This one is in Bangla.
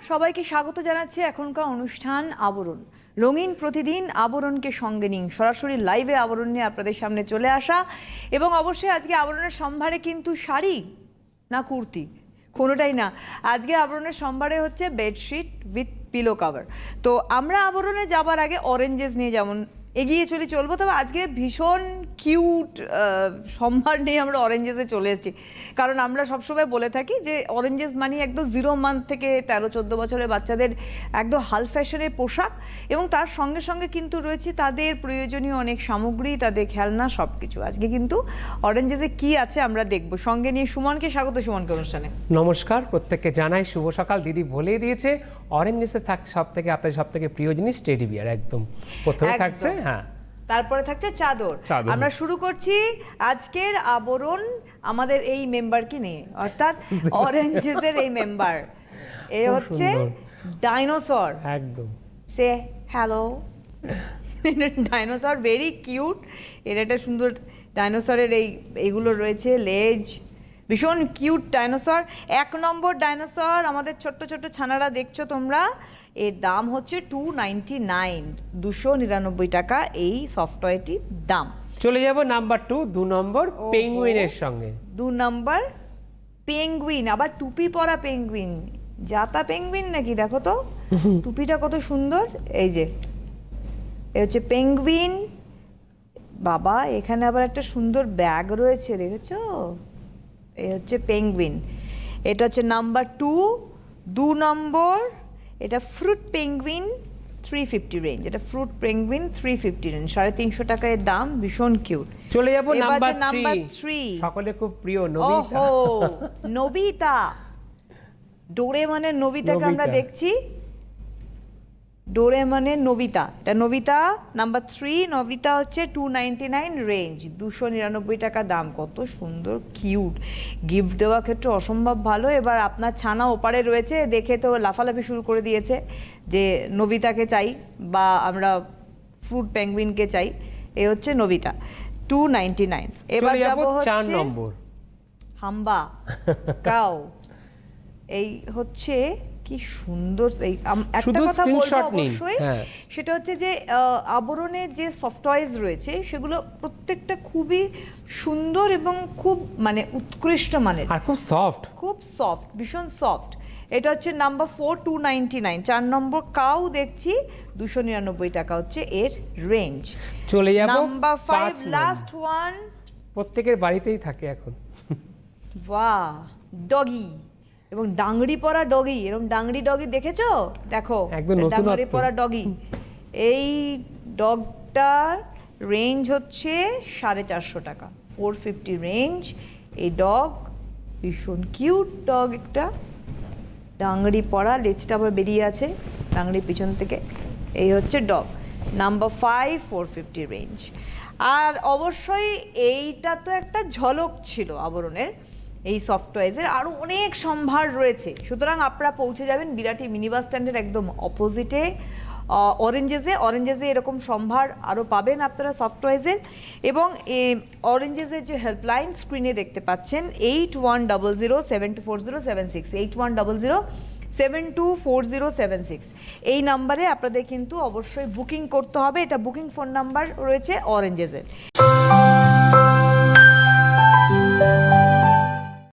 সবাইকে স্বাগত জানাচ্ছি এখনকার অনুষ্ঠান আবরণ। রঙিন প্রতিদিন আবরণকে সঙ্গে নিন, সরাসরি লাইভে আবরণ নিয়ে আপনাদের সামনে চলে আসা। এবং অবশ্যই আজকে আবরণের সম্ভারে কিন্তু শাড়ি না কুর্তি কোনোটাই না, আজকে আবরণের সম্ভারে হচ্ছে বেডশিট উইথ পিলো কভার। তো আমরা আবরণে যাবার আগে অরেঞ্জেস নিয়ে যেমন এগিয়ে চলবো, তবে আজকে ভীষণ কিউট সম্ভার নিয়ে আমরা অরেঞ্জেসে চলে এসেছি। কারণ আমরা সবসময় বলে থাকি যে অরেঞ্জেস মানে একদম 0 মান্থ থেকে 13-14 বছরের বাচ্চাদের একদম হাল ফ্যাশনের পোশাক, এবং তার সঙ্গে সঙ্গে কিন্তু রয়েছে তাদের প্রয়োজনীয় অনেক সামগ্রী, তাদের খেলনা, সব কিছু। আজকে কিন্তু অরেঞ্জেসে কি আছে আমরা দেখব। সঙ্গে নিয়ে সুমনকে স্বাগত। সুমনকে অনুষ্ঠানে নমস্কার, প্রত্যেককে জানাই শুভ সকাল। দিদি বলেই দিয়েছে অরেঞ্জেসে থাকছে আপনাদের সব থেকে প্রিয় জিনিস টেডি বিয়ার। একদম প্রথমে থাকছে, হ্যাঁ, তারপরে থাকছে চাদর। আমরা শুরু করছি আজকের আবরণ আমাদের এই মেম্বারকে নিয়ে, অর্থাৎ অরেঞ্জেসের এই মেম্বার। এ হচ্ছে ডাইনোসর। একদম সে হ্যালো। Dinosaur very cute. এর একটা সুন্দর ডাইনোসরের এইগুলো রয়েছে, লেজ, ভীষণ কিউট ডাইনোসর। 1 নম্বর ডাইনোসর আমাদের ছোট্ট ছোট্ট ছানারা দেখছো তোমরা। এর দাম হচ্ছে 299, 299 টাকা এই সফটওয়্যারটির দাম। চলে যাব নাম্বার 2, 2 নম্বর পেঙ্গুইনের সঙ্গে। 2 নম্বর পেঙ্গুইন, আবার টুপি পরা পেঙ্গুইন। জাতা পেঙ্গুইন নাকি, দেখো তো টুপিটা কত সুন্দর। এই যে এ হচ্ছে পেঙ্গুইন। বাবা, এখানে আবার একটা সুন্দর ব্যাগ রয়েছে, দেখেছো? এই হচ্ছে পেঙ্গুইন। এটা হচ্ছে নাম্বার 2 নম্বর। এটা ফ্রুট পেঙ্গুইন 350 রেঞ্জ। এটা ফ্রুট পেঙ্গুইন 350 রেঞ্জ, 350 টাকা এর দাম। ভীষণ কিউট। চলে যাব নাম্বার 3, সকলে খুব প্রিয় নবিতা। নবিতা, ডোরেমনের নবিতাকে আমরা দেখছি। ডোরেমনের নবিতা, এটা নবিতা নাম্বার 3। নবিতা হচ্ছে 299 রেঞ্জ, 299 টাকা দাম। কত সুন্দর কিউট, গিফট দেওয়ার ক্ষেত্রে অসম্ভব ভালো। এবার আপনার ছানা ওপারে রয়েছে, দেখে তো লাফালাফি শুরু করে দিয়েছে যে নবিতাকে চাই বা আমরা ফ্রুট পেঙ্গুইনকে চাই। এ হচ্ছে নবিতা 299। এবার যাব হচ্ছে 4 নম্বর হাম্বা কাউ। এই হচ্ছে কি সুন্দর। এই একটা কথা বলবো অবশ্যই, সেটা হচ্ছে যে আবরণের যে সফটওয়্যারস রয়েছে সেগুলো প্রত্যেকটা খুবই সুন্দর এবং খুব মানে উৎকৃষ্ট মানের, আর খুব সফট, ভীষণ সফট। এটা হচ্ছে নাম্বার 4, 299। 4 নম্বর কাউ দেখছি, 299 টাকা হচ্ছে এর রেঞ্জ। চলে যাব নাম্বার 5, লাস্ট ওয়ান। প্রত্যেকের বাড়িতেই থাকে এখন। বাহ, ডগি এবং ডাংরি পরা ডগি। এরকম ডাংরি ডগি দেখেছো? দেখো ডাংরি পরা ডগি। এই ডগটার রেঞ্জ হচ্ছে 450 টাকা, 450 রেঞ্জ এই ডগ। ভীষণ কিউট ডগ একটা, ডাংরি পরা, লেজটা আবার বেরিয়ে আছে ডাংরির পিছন থেকে। এই হচ্ছে ডগ নাম্বার 5, 450 রেঞ্জ। আর অবশ্যই এইটা তো একটা ঝলক ছিল আবরণের এই সফটওয়্যারের, আরও অনেক সম্ভার রয়েছে। সুতরাং আপনারা পৌঁছে যাবেন বিরাটি মিনি বাস স্ট্যান্ডের একদম অপোজিটে অরেঞ্জেসে এরকম সম্ভার আরও পাবেন আপনারা সফটওয়্যারের। এবং অরেঞ্জেসের যে হেল্পলাইন স্ক্রিনে দেখতে পাচ্ছেন 8100724076, 8100724076, এই নাম্বারে আপনাদের কিন্তু অবশ্যই বুকিং করতে হবে। এটা বুকিং ফোন নাম্বার রয়েছে অরেঞ্জেসের।